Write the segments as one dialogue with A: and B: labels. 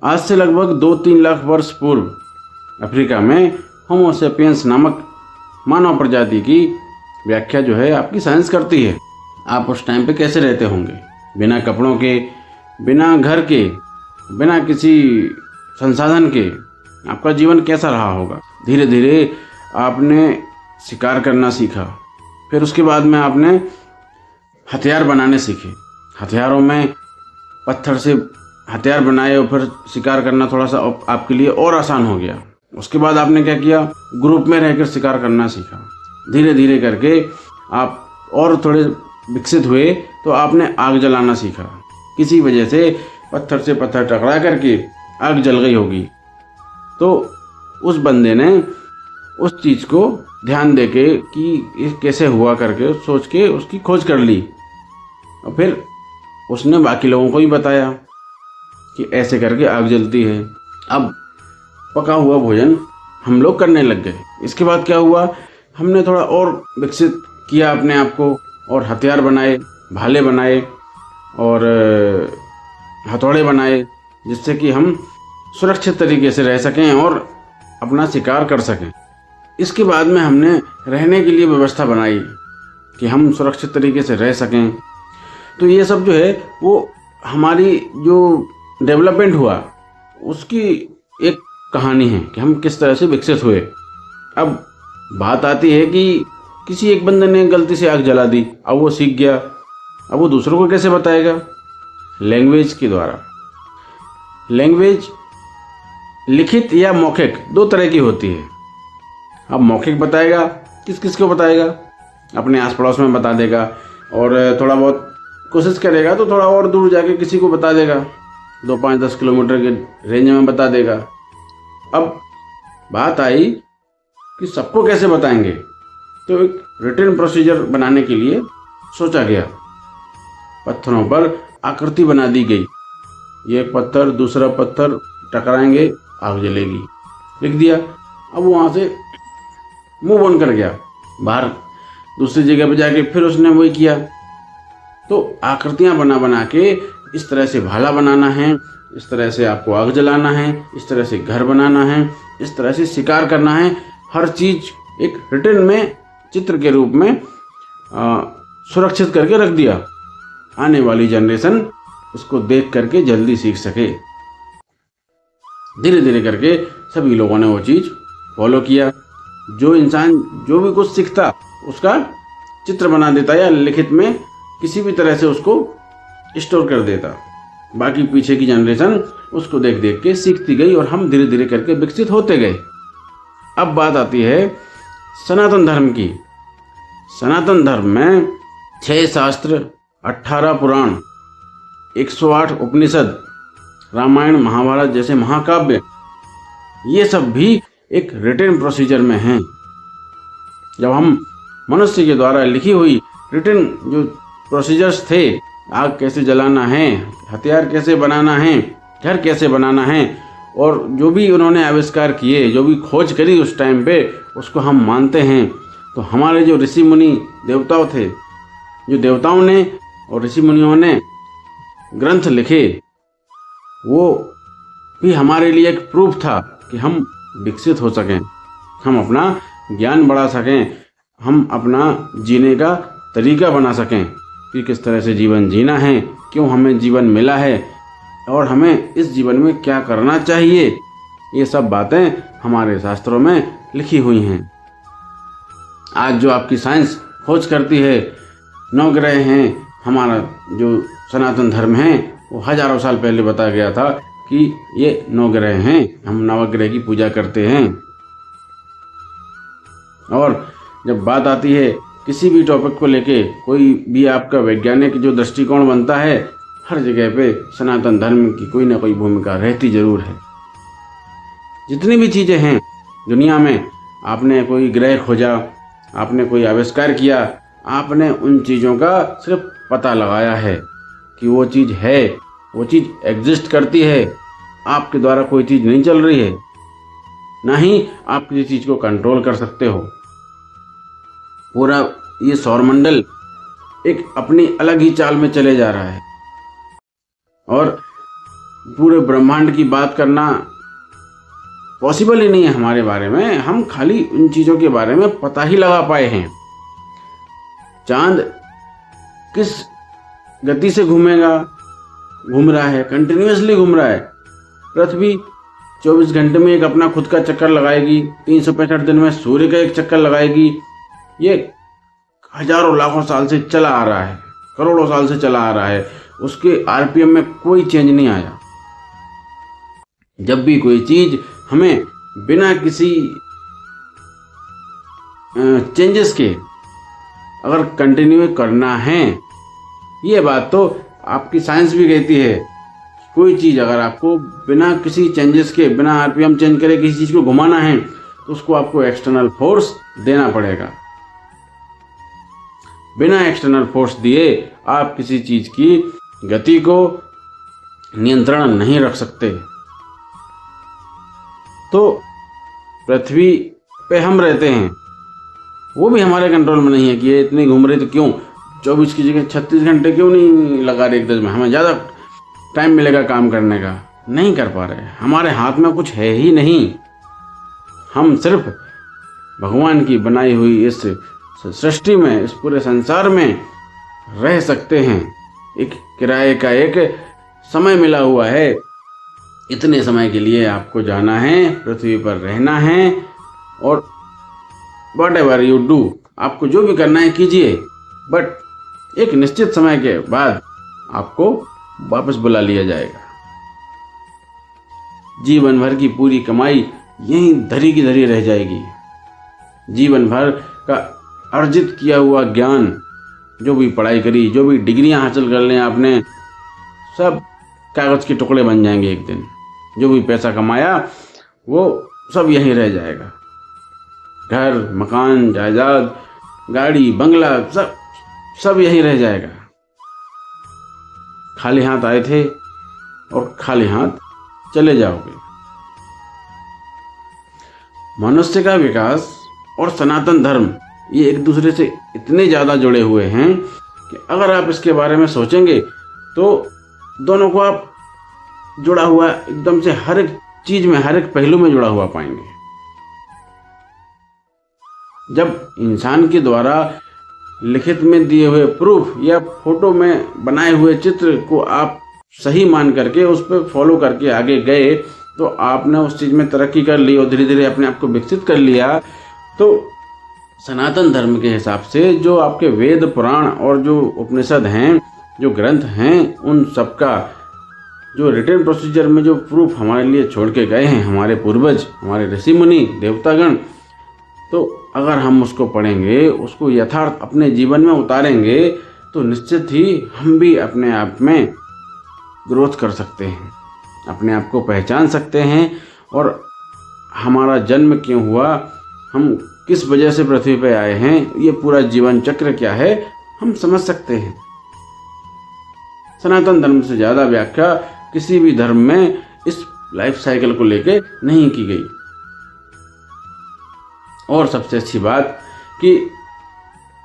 A: आज से लगभग 2-3 लाख वर्ष पूर्व अफ्रीका में होमो सेपियंस नामक मानव प्रजाति की व्याख्या जो है आपकी साइंस करती है। आप उस टाइम पे कैसे रहते होंगे, बिना कपड़ों के, बिना घर के, बिना किसी संसाधन के आपका जीवन कैसा रहा होगा। धीरे धीरे आपने शिकार करना सीखा, फिर उसके बाद में आपने हथियार बनाने सीखे। हथियारों में पत्थर से हथियार बनाए और फिर शिकार करना थोड़ा सा आपके लिए और आसान हो गया। उसके बाद आपने क्या किया, ग्रुप में रहकर शिकार करना सीखा। धीरे धीरे करके आप और थोड़े विकसित हुए तो आपने आग जलाना सीखा। किसी वजह से पत्थर से पत्थर टकरा करके आग जल गई होगी, तो उस बंदे ने उस चीज़ को ध्यान देके कि ये कैसे हुआ करके सोच के उसकी खोज कर ली, और फिर उसने बाकी लोगों को भी बताया कि ऐसे करके आग जलती है। अब पका हुआ भोजन हम लोग करने लग गए। इसके बाद क्या हुआ, हमने थोड़ा और विकसित किया अपने आप को, और हथियार बनाए, भाले बनाए और हथौड़े बनाए, जिससे कि हम सुरक्षित तरीके से रह सकें और अपना शिकार कर सकें। इसके बाद में हमने रहने के लिए व्यवस्था बनाई कि हम सुरक्षित तरीके से रह सकें। तो ये सब जो है वो हमारी जो डेवलपमेंट हुआ उसकी एक कहानी है कि हम किस तरह से विकसित हुए। अब बात आती है कि किसी एक बंदे ने गलती से आग जला दी, अब वो सीख गया, अब वो दूसरों को कैसे बताएगा? लैंग्वेज के द्वारा। लैंग्वेज लिखित या मौखिक दो तरह की होती है। अब मौखिक बताएगा, किस किस को बताएगा? अपने आस पड़ोस में बता देगा, और थोड़ा बहुत कोशिश करेगा तो थोड़ा और दूर जाके किसी को बता देगा, 2, 5, 10 किलोमीटर के रेंज में बता देगा। अब बात आई कि सबको कैसे बताएंगे, तो एक रिटन प्रोसीजर बनाने के लिए सोचा गया। पत्थरों पर आकृति बना दी गई, ये एक पत्थर दूसरा पत्थर टकराएंगे, आग जलेगी, लिख दिया। अब वहाँ से मुंह बंद कर गया, बाहर दूसरी जगह पे जाके फिर उसने वही किया। तो आकृतियाँ बना बना के इस तरह से भाला बनाना है, इस तरह से आपको आग जलाना है, इस तरह से घर बनाना है, इस तरह से शिकार करना है। हर चीज़ एक रिटन में चित्र के रूप में सुरक्षित करके रख दिया, आने वाली जनरेशन उसको देख करके जल्दी सीख सके। धीरे धीरे करके सभी लोगों ने वो चीज़ फॉलो किया। जो इंसान जो भी कुछ सीखता उसका चित्र बना देता या लिखित में किसी भी तरह से उसको स्टोर कर देता। बाकी पीछे की जनरेशन उसको देख देख के सीखती गई और हम धीरे धीरे करके विकसित होते गए। अब बात आती है सनातन धर्म की। सनातन धर्म में 6 शास्त्र, 18 पुराण, 108 उपनिषद, रामायण महाभारत जैसे महाकाव्य, ये सब भी एक रिटन प्रोसीजर में हैं। जब हम मनुष्य के द्वारा लिखी हुई रिटन जो प्रोसीजर्स थे, आग कैसे जलाना है, हथियार कैसे बनाना है, घर कैसे बनाना है, और जो भी उन्होंने आविष्कार किए, जो भी खोज करी उस टाइम पे, उसको हम मानते हैं। तो हमारे जो ऋषि मुनि देवताओं थे, जो देवताओं ने और ऋषि मुनियों ने ग्रंथ लिखे, वो भी हमारे लिए एक प्रूफ था कि हम विकसित हो सकें, हम अपना ज्ञान बढ़ा सकें, हम अपना जीने का तरीका बना सकें कि किस तरह से जीवन जीना है, क्यों हमें जीवन मिला है और हमें इस जीवन में क्या करना चाहिए। ये सब बातें हमारे शास्त्रों में लिखी हुई हैं। आज जो आपकी साइंस खोज करती है, 9 ग्रह हैं, हमारा जो सनातन धर्म है वो हजारों साल पहले बताया गया था कि ये 9 ग्रह हैं, हम नवग्रह की पूजा करते हैं। और जब बात आती है किसी भी टॉपिक को लेके, कोई भी आपका वैज्ञानिक जो दृष्टिकोण बनता है, हर जगह पे सनातन धर्म की कोई ना कोई भूमिका रहती जरूर है। जितनी भी चीज़ें हैं दुनिया में, आपने कोई ग्रह खोजा, आपने कोई आविष्कार किया, आपने उन चीज़ों का सिर्फ पता लगाया है कि वो चीज़ है, वो चीज़ एग्जिस्ट करती है। आपके द्वारा कोई चीज़ नहीं चल रही है, ना ही आप किसी चीज़ को कंट्रोल कर सकते हो। पूरा ये सौरमंडल एक अपनी अलग ही चाल में चले जा रहा है, और पूरे ब्रह्मांड की बात करना पॉसिबल ही नहीं है हमारे बारे में। हम खाली उन चीज़ों के बारे में पता ही लगा पाए हैं। चांद किस गति से घूम रहा है, कंटिन्यूअसली घूम रहा है। पृथ्वी 24 घंटे में एक अपना खुद का चक्कर लगाएगी, 365 दिन में सूर्य का एक चक्कर लगाएगी। ये हजारों लाखों साल से चला आ रहा है, करोड़ों साल से चला आ रहा है। उसके आरपीएम में कोई चेंज नहीं आया। जब भी कोई चीज हमें बिना किसी चेंजेस के अगर कंटिन्यू करना है, ये बात तो आपकी साइंस भी कहती है, कोई चीज़ अगर आपको बिना किसी चेंजेस के, बिना आरपीएम चेंज करे किसी चीज़ को घुमाना है तो उसको आपको एक्सटर्नल फोर्स देना पड़ेगा। बिना एक्सटर्नल फोर्स दिए आप किसी चीज़ की गति को नियंत्रण नहीं रख सकते। तो पृथ्वी पे हम रहते हैं, वो भी हमारे कंट्रोल में नहीं है कि ये इतनी घूम रही, तो क्यों 24 की जगह 36 घंटे क्यों नहीं लगा रहे एक में, हमें ज़्यादा टाइम मिलेगा काम करने का। नहीं कर पा रहे, हमारे हाथ में कुछ है ही नहीं। हम सिर्फ भगवान की बनाई हुई इस सृष्टि में, इस पूरे संसार में रह सकते हैं। एक किराए का एक समय मिला हुआ है, इतने समय के लिए आपको जाना है, पृथ्वी पर रहना है, और whatever you do, आपको जो भी करना है कीजिए, बट एक निश्चित समय के बाद आपको वापस बुला लिया जाएगा। जीवन भर की पूरी कमाई यहीं धरी की धरी रह जाएगी। जीवन भर का अर्जित किया हुआ ज्ञान, जो भी पढ़ाई करी, जो भी डिग्रियां हासिल कर लें आपने, सब कागज के टुकड़े बन जाएंगे एक दिन। जो भी पैसा कमाया वो सब यहीं रह जाएगा। घर, मकान, जायदाद, गाड़ी, बंगला, सब यहीं रह जाएगा। खाली हाथ आए थे और खाली हाथ चले जाओगे। मनुष्य का विकास और सनातन धर्म ये एक दूसरे से इतने ज़्यादा जुड़े हुए हैं कि अगर आप इसके बारे में सोचेंगे तो दोनों को आप जुड़ा हुआ एकदम से हर एक चीज में, हर एक पहलू में जुड़ा हुआ पाएंगे। जब इंसान के द्वारा लिखित में दिए हुए प्रूफ या फोटो में बनाए हुए चित्र को आप सही मान करके उस पर फॉलो करके आगे गए, तो आपने उस चीज में तरक्की कर ली और धीरे धीरे अपने आप को विकसित कर लिया। तो सनातन धर्म के हिसाब से जो आपके वेद, पुराण और जो उपनिषद हैं, जो ग्रंथ हैं, उन सबका जो रिटन प्रोसीजर में जो प्रूफ हमारे लिए छोड़ के गए हैं हमारे पूर्वज, हमारे ऋषि मुनि, देवतागण, तो अगर हम उसको पढ़ेंगे, उसको यथार्थ अपने जीवन में उतारेंगे, तो निश्चित ही हम भी अपने आप में ग्रोथ कर सकते हैं, अपने आप को पहचान सकते हैं, और हमारा जन्म क्यों हुआ, हम किस वजह से पृथ्वी पे आए हैं, ये पूरा जीवन चक्र क्या है, हम समझ सकते हैं। सनातन धर्म से ज़्यादा व्याख्या किसी भी धर्म में इस लाइफ साइकिल को लेके नहीं की गई। और सबसे अच्छी बात कि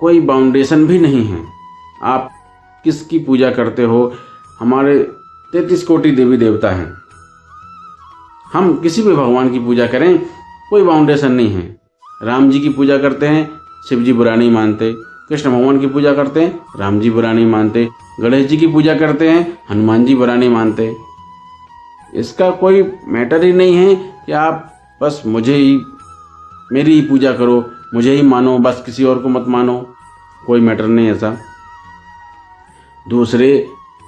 A: कोई बाउंडेशन भी नहीं है। आप किसकी पूजा करते हो, हमारे 33 कोटि देवी देवता हैं, हम किसी भी भगवान की पूजा करें कोई बाउंडेशन नहीं है। राम जी की पूजा करते हैं, शिव जी बुरा नहीं मानते। कृष्ण भगवान की पूजा करते हैं, राम जी बुरा नहीं मानते। गणेश जी की पूजा करते हैं, हनुमान जी बुरा नहीं मानते। इसका कोई मैटर ही नहीं है कि आप बस मेरी ही पूजा करो, मुझे ही मानो, बस किसी और को मत मानो, कोई मैटर नहीं ऐसा। दूसरे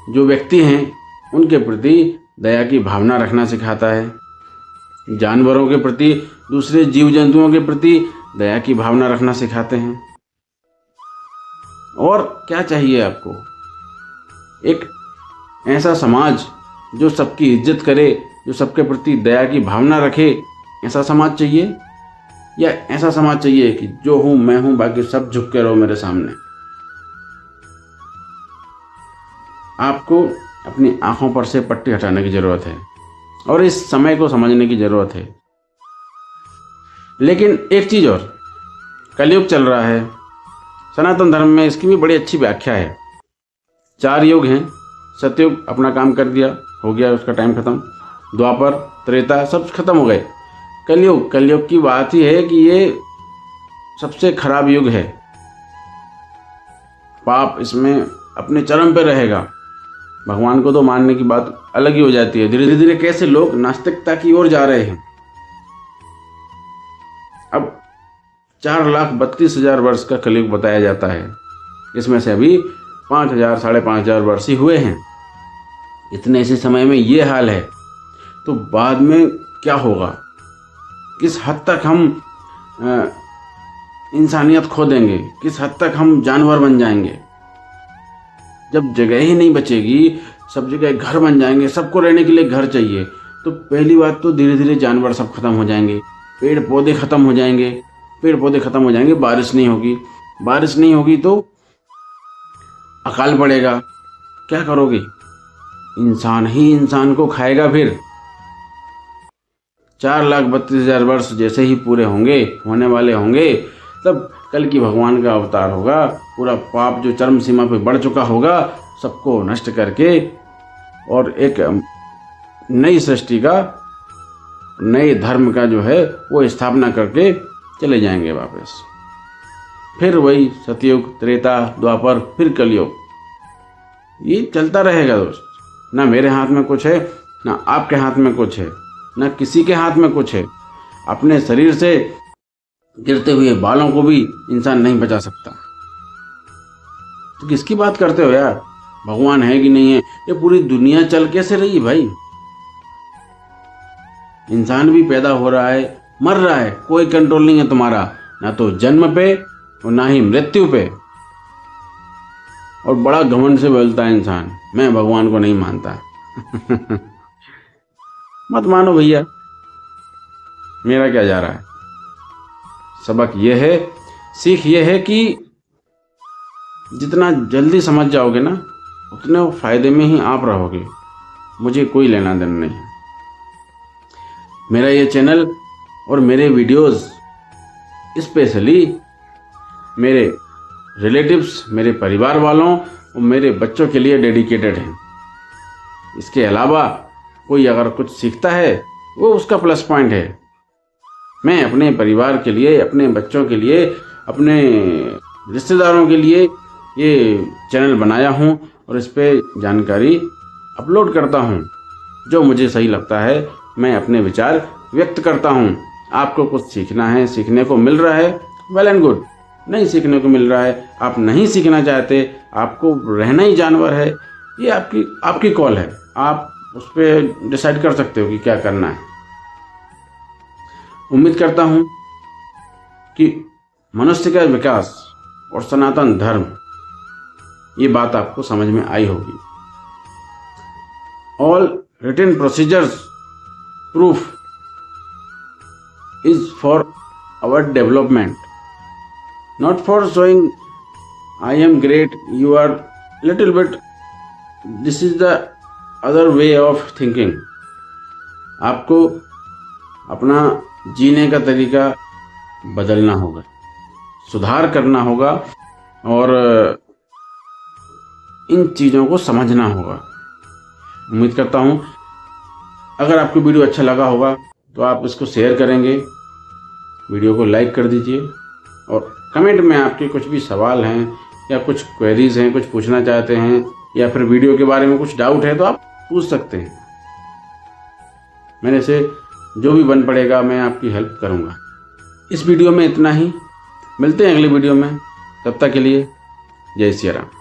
A: जो व्यक्ति हैं उनके प्रति दया की भावना रखना सिखाता है। जानवरों के प्रति, दूसरे जीव जंतुओं के प्रति दया की भावना रखना सिखाते हैं। और क्या चाहिए आपको? एक ऐसा समाज जो सबकी इज्जत करे, जो सबके प्रति दया की भावना रखे, ऐसा समाज चाहिए? या ऐसा समाज चाहिए कि जो हूं मैं हूं, बाकी सब झुक के रहो मेरे सामने? आपको अपनी आंखों पर से पट्टी हटाने की जरूरत है और इस समय को समझने की जरूरत है। लेकिन एक चीज और, कलयुग चल रहा है, सनातन धर्म में इसकी भी बड़ी अच्छी व्याख्या है। 4 युग हैं। सतयुग अपना काम कर दिया, हो गया, उसका टाइम खत्म। द्वापर, त्रेता सब खत्म हो गए। कलयुग, कलयुग की बात ही है कि ये सबसे खराब युग है। पाप इसमें अपने चरम पे रहेगा। भगवान को तो मानने की बात अलग ही हो जाती है। धीरे धीरे कैसे लोग नास्तिकता की ओर जा रहे हैं। अब 4,32,000 वर्ष का कलयुग बताया जाता है, इसमें से अभी 5,000 5,500 वर्ष ही हुए हैं। इतने ऐसे समय में ये हाल है तो बाद में क्या होगा? किस हद तक हम इंसानियत खो देंगे, किस हद तक हम जानवर बन जाएंगे। जब जगह ही नहीं बचेगी, सब जगह घर बन जाएंगे, सबको रहने के लिए घर चाहिए, तो पहली बात तो धीरे धीरे जानवर सब खत्म हो जाएंगे, पेड़ पौधे खत्म हो जाएंगे, पेड़ पौधे खत्म हो जाएंगे, बारिश नहीं होगी, बारिश नहीं होगी तो अकाल पड़ेगा। क्या करोगे? इंसान ही इंसान को खाएगा। फिर 4,32,000 वर्ष जैसे ही पूरे होंगे, होने वाले होंगे, तब कल की भगवान का अवतार होगा। पूरा पाप जो चरम सीमा पे बढ़ चुका होगा, सबको नष्ट करके और एक नई सृष्टि का, नए धर्म का जो है वो स्थापना करके चले जाएंगे वापस। फिर वही सतयुग, त्रेता, द्वापर, फिर कलयुग। ये चलता रहेगा दोस्त। ना मेरे हाथ में कुछ है, ना आपके हाथ में कुछ है, ना किसी के हाथ में कुछ है। अपने शरीर से गिरते हुए बालों को भी इंसान नहीं बचा सकता। तो किसकी बात करते हो यार? भगवान है कि नहीं है? ये पूरी दुनिया चल कैसे रही है भाई? इंसान भी पैदा हो रहा है, मर रहा है, कोई कंट्रोल नहीं है तुम्हारा, ना तो जन्म पे और ना ही मृत्यु पे। और बड़ा घमंड से बोलता है इंसान, मैं भगवान को नहीं मानता। मत मानो भैया, मेरा क्या जा रहा है। सबक यह है, सीख यह है कि जितना जल्दी समझ जाओगे ना, उतने फायदे में ही आप रहोगे। मुझे कोई लेना देना नहीं है। मेरा ये चैनल और मेरे वीडियोस स्पेशली मेरे रिलेटिव्स, मेरे परिवार वालों और मेरे बच्चों के लिए डेडिकेटेड है। इसके अलावा कोई अगर कुछ सीखता है वो उसका प्लस पॉइंट है। मैं अपने परिवार के लिए, अपने बच्चों के लिए, अपने रिश्तेदारों के लिए ये चैनल बनाया हूँ और इस पर जानकारी अपलोड करता हूँ। जो मुझे सही लगता है मैं अपने विचार व्यक्त करता हूँ। आपको कुछ सीखना है, सीखने को मिल रहा है, वेल एंड गुड। नहीं सीखने को मिल रहा है, आप नहीं सीखना चाहते, आपको रहना ही जानवर है, ये आपकी कॉल है। आप उस पर डिसाइड कर सकते हो कि क्या करना है। उम्मीद करता हूँ कि मनुष्य का विकास और सनातन धर्म, ये बात आपको समझ में आई होगी। All written procedures proof is for our development, not for showing I am great, you are little bit. This is the other way of thinking. आपको अपना जीने का तरीका बदलना होगा, सुधार करना होगा और इन चीज़ों को समझना होगा। उम्मीद करता हूँ अगर आपको वीडियो अच्छा लगा होगा तो आप इसको शेयर करेंगे, वीडियो को लाइक कर दीजिए और कमेंट में आपके कुछ भी सवाल हैं या कुछ क्वेरीज हैं, कुछ पूछना चाहते हैं या फिर वीडियो के बारे में कुछ डाउट है तो आप पूछ सकते हैं। मेरे से जो भी बन पड़ेगा मैं आपकी हेल्प करूंगा। इस वीडियो में इतना ही, मिलते हैं अगले वीडियो में। तब तक के लिए जय सिया राम।